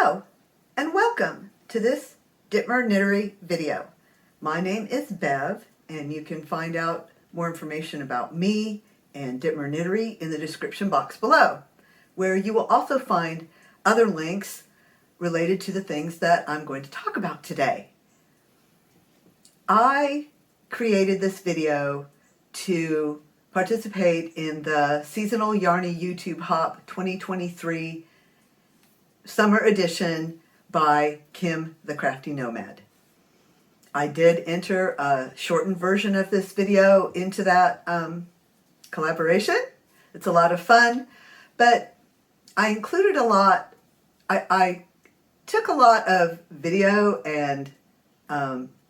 Hello and welcome to this Dittmer Knittery video. My name is Bev and you can find out more information about me and Dittmer Knittery in the description box below, where you will also find other links related to the things that I'm going to talk about today. I created this video to participate in the seasonal Yarny YouTube Hop 2023 Summer Edition by Kim the Crafty Nomad. I did enter a shortened version of this video into that collaboration. It's a lot of fun, but I included a lot. I took a lot of video and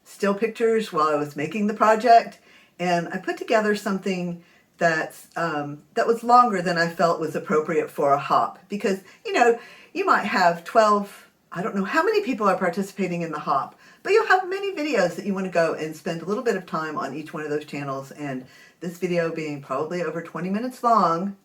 still pictures while I was making the project, and I put together something that's that was longer than I felt was appropriate for a hop, because you might have 12, I don't know how many people are participating in the hop, but you'll have many videos that you want to go and spend a little bit of time on each one of those channels, and this video being probably over 20 minutes long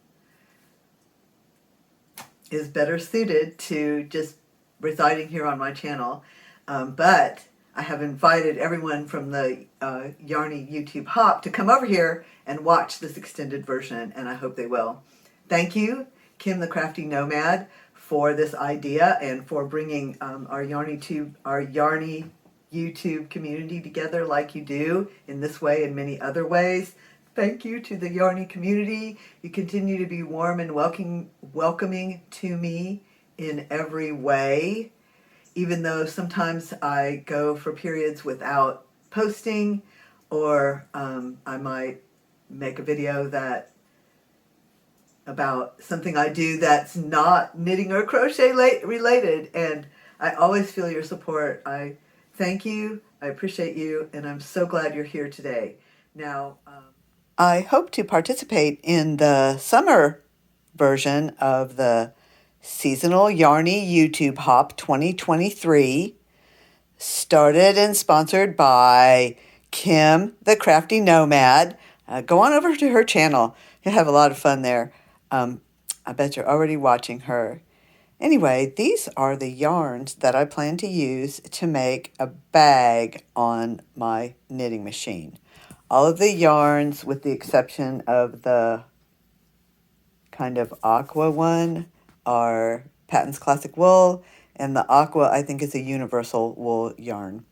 is better suited to just residing here on my channel. But I have invited everyone from the Yarny YouTube Hop to come over here and watch this extended version, and I hope they will. Thank you, Kim the Crafty Nomad, for this idea and for bringing our Yarny YouTube community together like you do in this way and many other ways. Thank you to the Yarny community. You continue to be warm and welcoming to me in every way, even though sometimes I go for periods without posting, or I might make a video about something I do that's not knitting or crochet related, and I always feel your support. I thank you, I appreciate you, and I'm so glad you're here today. Now, I hope to participate in the summer version of the Seasonal Yarny YouTube Hop 2023, started and sponsored by Kim the Crafty Nomad. Go on over to her channel. You'll have a lot of fun there. I bet you're already watching her. Anyway, these are the yarns that I plan to use to make a bag on my knitting machine. All of the yarns, with the exception of the kind of aqua one, are Patton's Classic Wool, and the aqua I think is a universal wool yarn.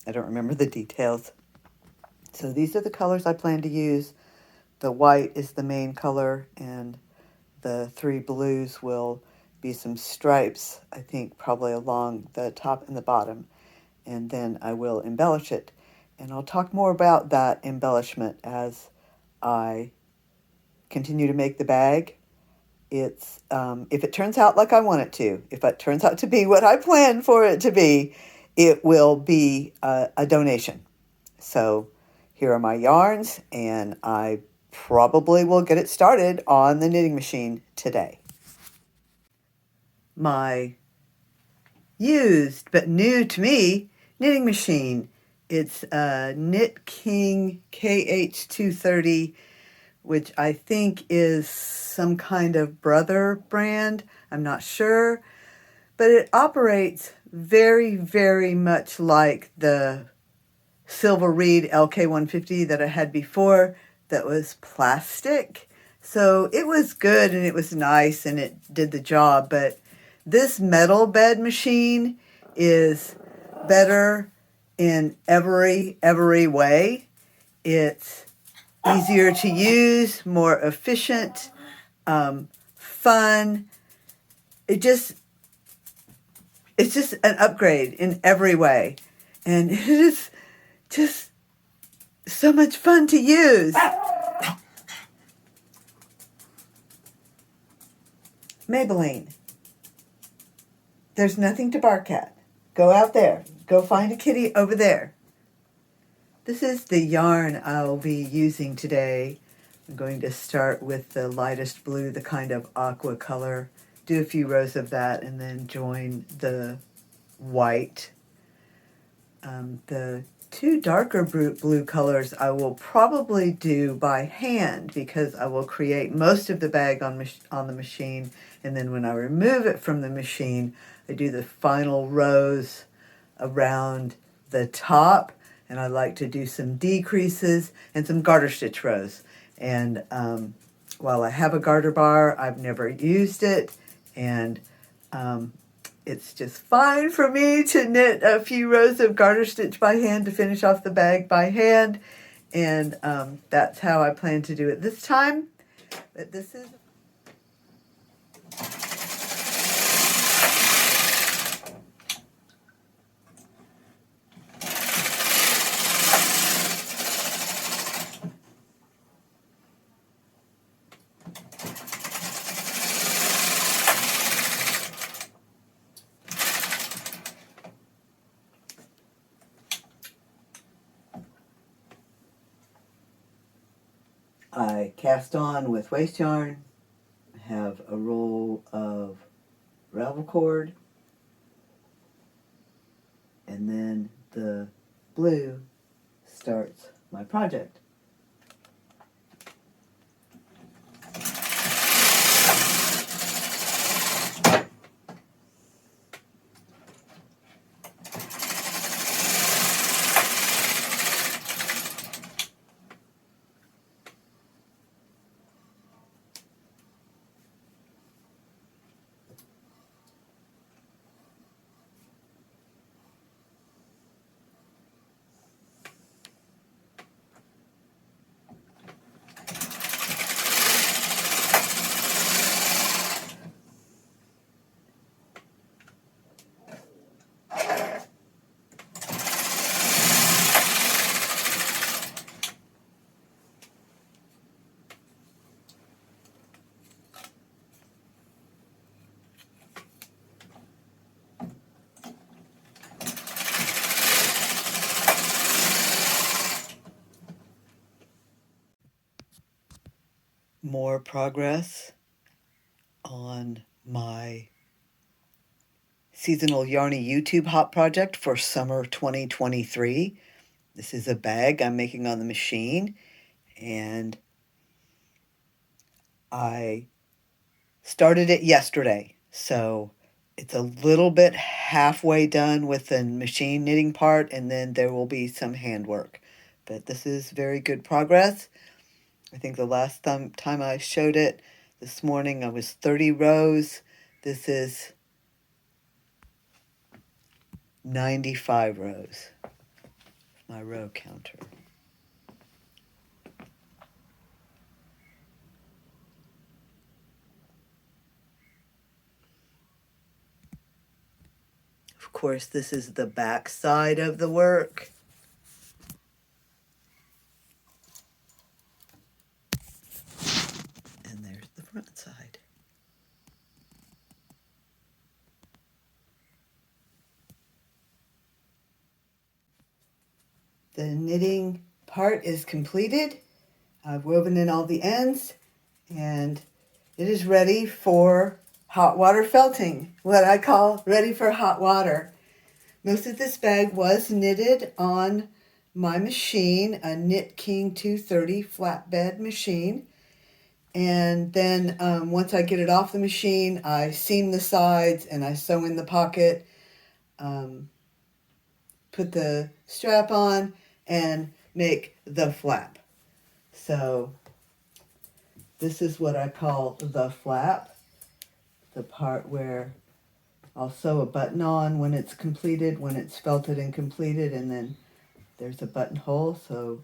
I don't remember the details. So these are the colors I plan to use. The white is the main color, and the 3 blues will be some stripes, I think probably along the top and the bottom, and then I will embellish it. And I'll talk more about that embellishment as I continue to make the bag. It's if it turns out like I want it to, if it turns out to be what I planned for it to be, it will be a donation. So here are my yarns, and I probably will get it started on the knitting machine today. My used but new to me knitting machine. It's a Knit King KH230, which I think is some kind of brother brand. I'm not sure, but it operates very, very much like the Silver Reed LK150 that I had before that was plastic. So it was good and it was nice and it did the job, but this metal bed machine is better in every way. It's easier to use, more efficient, fun. It's just an upgrade in every way. And it is just so much fun to use. Maybelline. There's nothing to bark at. Go out there. Go find a kitty over there. This is the yarn I'll be using today. I'm going to start with the lightest blue, the kind of aqua color. Do a few rows of that and then join the white. The two darker blue colors I will probably do by hand because I will create most of the bag on the machine, and then when I remove it from the machine, I do the final rows around the top, and I like to do some decreases and some garter stitch rows. And while I have a garter bar, I've never used it, and it's just fine for me to knit a few rows of garter stitch by hand to finish off the bag by hand, and that's how I plan to do it this time. But this is I cast on with waste yarn, have a roll of ravel cord, and then the blue starts my project. More progress on my seasonal Yarny YouTube hop project for summer 2023. This is a bag I'm making on the machine, and I started it yesterday, so it's a little bit halfway done with the machine knitting part, and then there will be some handwork. But this is very good progress. I think the last time I showed it this morning I was 30 rows. This is 95 rows. My row counter. Of course, this is the back side of the work. And there's the front side. The knitting part is completed. I've woven in all the ends, and it is ready for hot water felting, what I call ready for hot water. Most of this bag was knitted on my machine, a Knit King 230 flatbed machine. And then once I get it off the machine, I seam the sides and I sew in the pocket, put the strap on, and make the flap. So this is what I call the flap, the part where I'll sew a button on when it's completed, when it's felted and completed, and then there's a buttonhole, so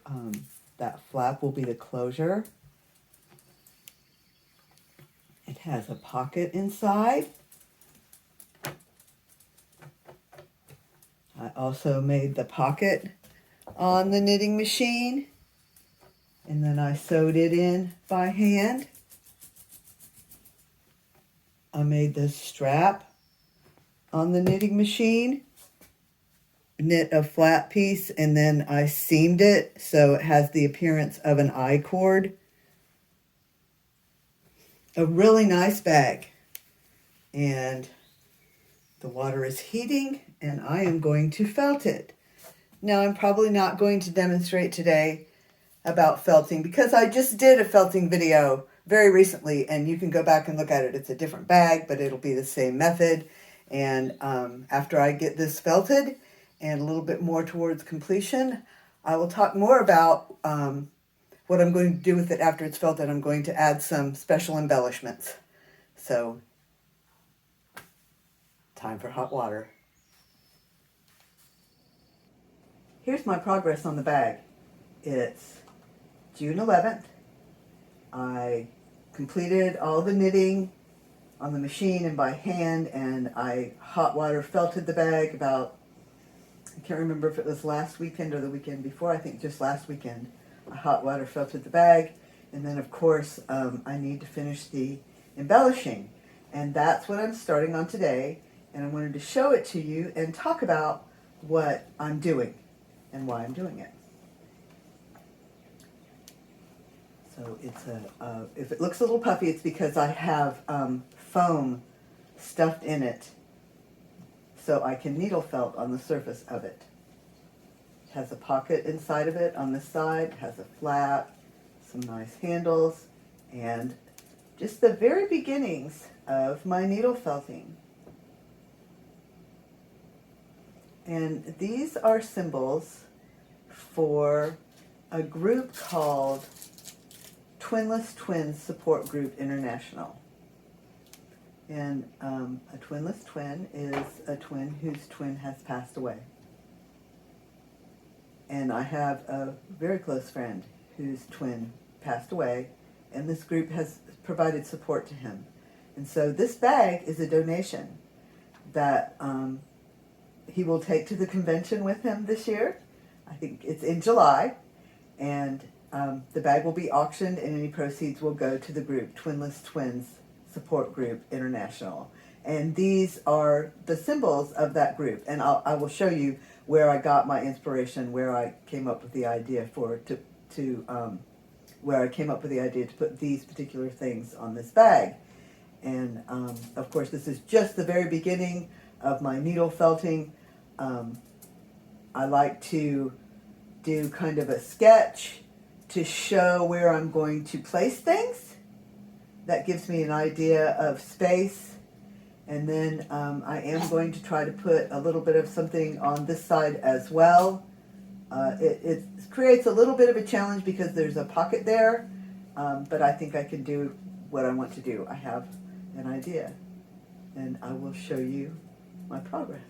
that flap will be the closure. It has a pocket inside. I also made the pocket on the knitting machine, and then I sewed it in by hand. I made the strap on the knitting machine, knit a flat piece, and then I seamed it so it has the appearance of an I-cord. A really nice bag, and the water is heating, and I am going to felt it. Now I'm probably not going to demonstrate today about felting because I just did a felting video very recently, and you can go back and look at it. It's a different bag, but it'll be the same method. And after I get this felted and a little bit more towards completion, I will talk more about what I'm going to do with it after it's felted. I'm going to add some special embellishments. So, time for hot water. Here's my progress on the bag. It's June 11th. I completed all the knitting on the machine and by hand, and I hot water felted the bag about, I can't remember if it was last weekend or the weekend before. I think just last weekend. I hot water felted the bag, and then of course I need to finish the embellishing, and that's what I'm starting on today. And I wanted to show it to you and talk about what I'm doing and why I'm doing it. So it's if it looks a little puffy, it's because I have foam stuffed in it so I can needle felt on the surface of it. It has a pocket inside of it on this side, it has a flap, some nice handles, and just the very beginnings of my needle felting. And these are symbols for a group called Twinless Twins Support Group International. And a twinless twin is a twin whose twin has passed away. And I have a very close friend whose twin passed away, and this group has provided support to him. And so this bag is a donation that he will take to the convention with him this year. I think it's in July, and the bag will be auctioned, and any proceeds will go to the group, Twinless Twins Support Group International. And these are the symbols of that group, and I will show you where I got my inspiration, where I came up with the idea where I came up with the idea to put these particular things on this bag. And of course, this is just the very beginning of my needle felting. I like to do kind of a sketch to show where I'm going to place things. That gives me an idea of space. And then I am going to try to put a little bit of something on this side as well. It creates a little bit of a challenge because there's a pocket there, but I think I can do what I want to do. I have an idea, and I will show you my progress.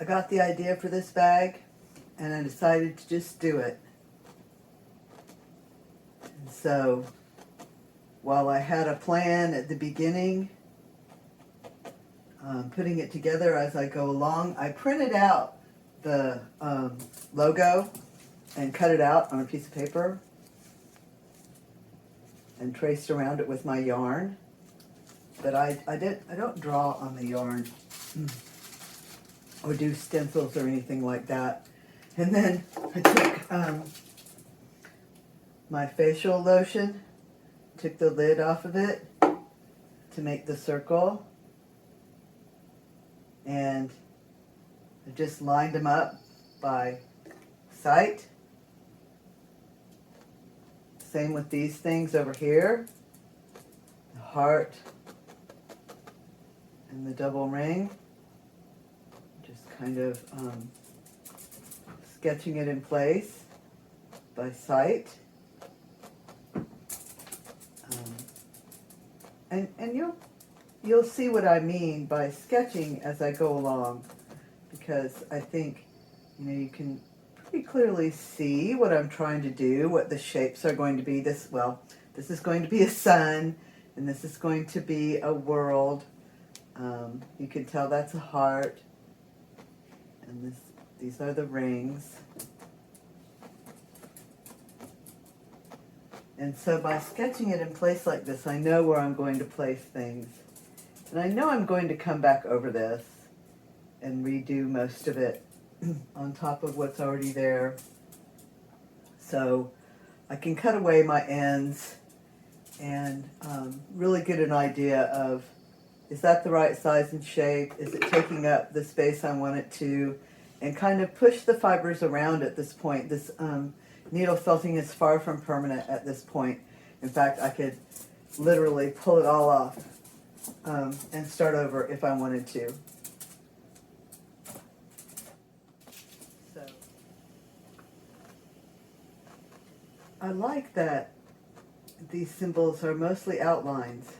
I got the idea for this bag, and I decided to just do it. And so, while I had a plan at the beginning, putting it together as I go along, I printed out the logo and cut it out on a piece of paper and traced around it with my yarn. But I don't draw on the yarn or do stencils or anything like that. And then I took my facial lotion, took the lid off of it to make the circle, and I just lined them up by sight. Same with these things over here, the heart and the double ring. Just kind of sketching it in place by sight. And you'll see what I mean by sketching as I go along, because I think you can pretty clearly see what I'm trying to do, what the shapes are going to be. This is going to be a sun, and this is going to be a world. You can tell that's a heart, and these are the rings. And so by sketching it in place like this, I know where I'm going to place things. And I know I'm going to come back over this and redo most of it on top of what's already there. So I can cut away my ends and really get an idea of, is that the right size and shape? Is it taking up the space I want it to? And kind of push the fibers around at this point. This needle felting is far from permanent at this point. In fact, I could literally pull it all off and start over if I wanted to. So I like that these symbols are mostly outlines.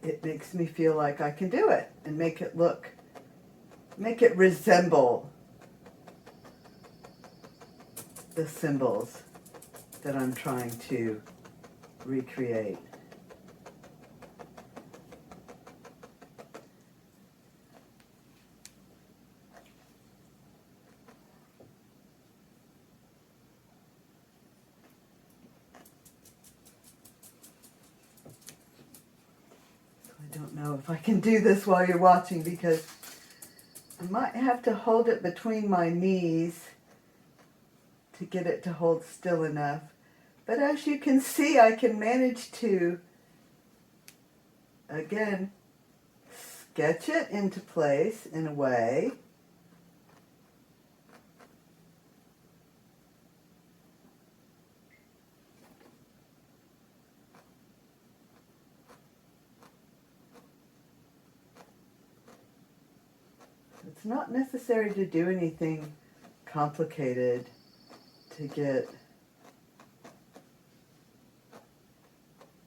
It makes me feel like I can do it and make it resemble the symbols that I'm trying to recreate. I don't know if I can do this while you're watching because I might have to hold it between my knees to get it to hold still enough. But as you can see, I can manage to, again, sketch it into place in a way. It's not necessary to do anything complicated to get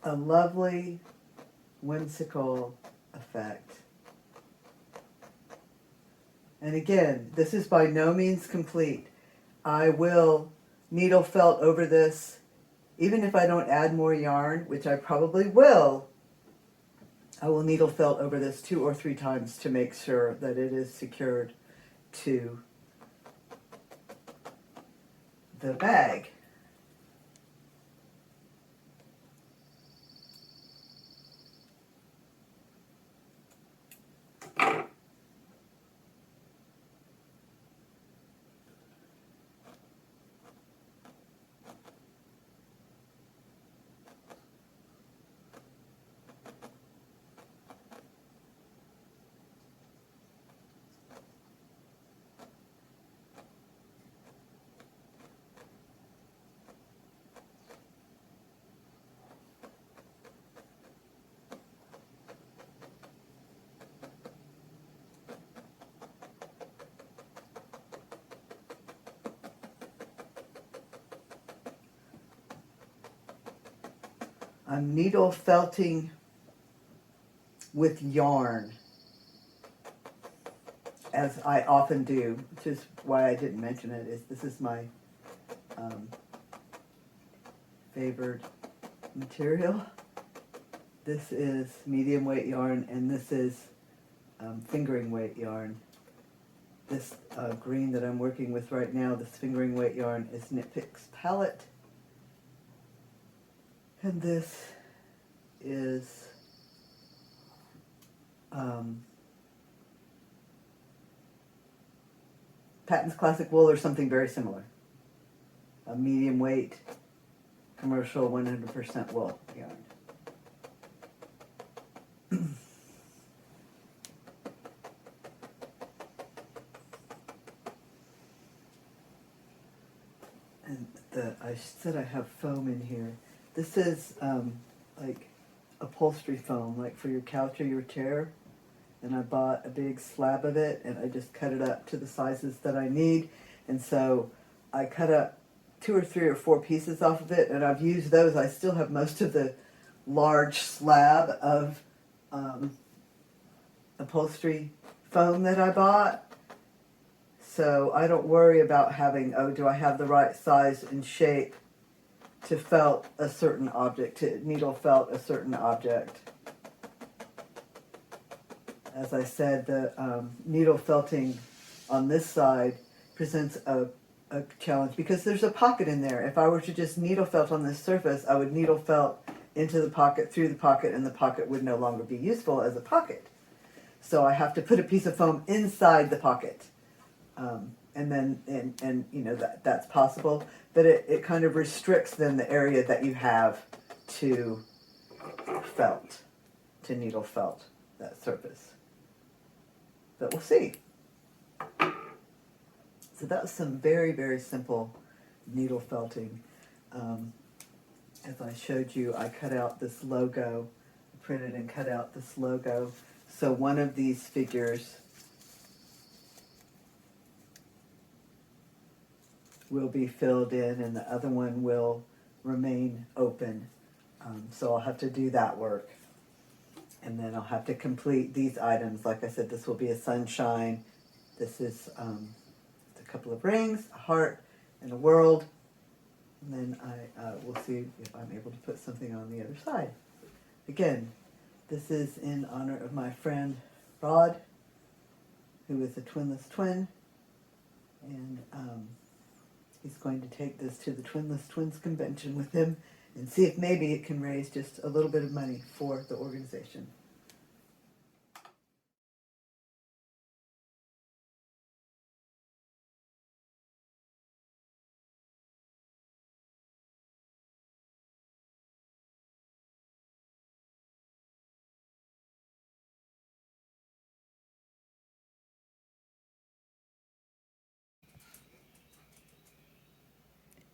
a lovely, whimsical effect. And again, this is by no means complete. I will needle felt over this, even if I don't add more yarn, which I probably will. I will needle felt over this 2 or 3 times to make sure that it is secured to the bag. I'm needle felting with yarn, as I often do, which is why I didn't mention it. This is my favored material. This is medium weight yarn, and this is fingering weight yarn. This green that I'm working with right now, this fingering weight yarn, is Knit Picks Palette. And this is Patton's Classic Wool or something very similar. A medium weight commercial 100% wool yarn. And I said I have foam in here. This is like upholstery foam, like for your couch or your chair. And I bought a big slab of it, and I just cut it up to the sizes that I need. And so I cut up 2 or 3 or 4 pieces off of it, and I've used those. I still have most of the large slab of upholstery foam that I bought. So I don't worry about having, oh, do I have the right size and shape to felt a certain object, to needle felt a certain object. As I said, the needle felting on this side presents a a challenge because there's a pocket in there. If I were to just needle felt on this surface, I would needle felt into the pocket, through the pocket, and the pocket would no longer be useful as a pocket. So I have to put a piece of foam inside the pocket. And then, you know, that's possible, but it kind of restricts then the area that you have to felt, to needle felt that surface. But we'll see. So that was some very, very simple needle felting. As I showed you, I cut out this logo, printed and cut out this logo. So one of these figures will be filled in and the other one will remain open. So I'll have to do that work. And then I'll have to complete these items. Like I said, this will be a sunshine. This is a couple of rings, a heart, and a world. And then I will see if I'm able to put something on the other side. Again, this is in honor of my friend Rod, who is a twinless twin. And he's going to take this to the Twinless Twins convention with him and see if maybe it can raise just a little bit of money for the organization.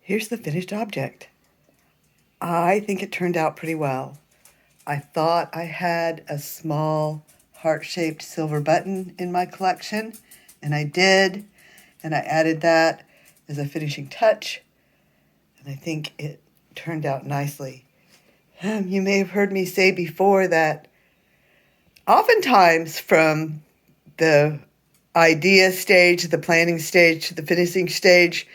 Here's the finished object. I think it turned out pretty well. I thought I had a small heart-shaped silver button in my collection, and I did, and I added that as a finishing touch, and I think it turned out nicely. You may have heard me say before that oftentimes from the idea stage, the planning stage, to the finishing stage,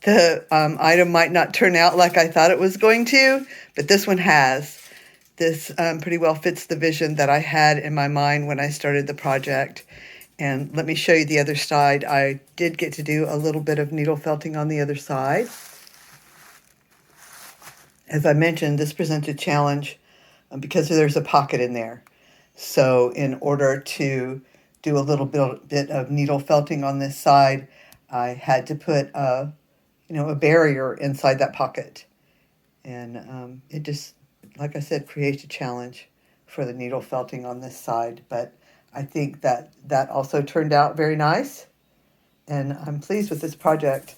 the item might not turn out like I thought it was going to, but this one has. This pretty well fits the vision that I had in my mind when I started the project. And let me show you the other side. I did get to do a little bit of needle felting on the other side. As I mentioned, this presents a challenge because there's a pocket in there. So in order to do a little bit of needle felting on this side, I had to put a barrier inside that pocket. And it just, like I said, creates a challenge for the needle felting on this side. But I think that also turned out very nice. And I'm pleased with this project.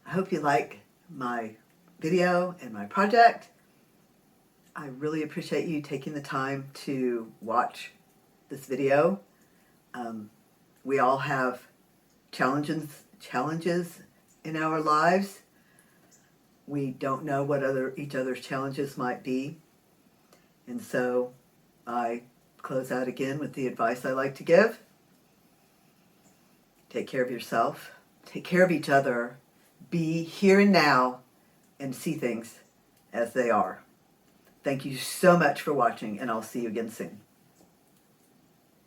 I hope you like my video and my project. I really appreciate you taking the time to watch this video. We all have challenges in our lives. We don't know what each other's challenges might be. And so I close out again with the advice I like to give. Take care of yourself. Take care of each other. Be here and now and see things as they are. Thank you so much for watching, and I'll see you again soon.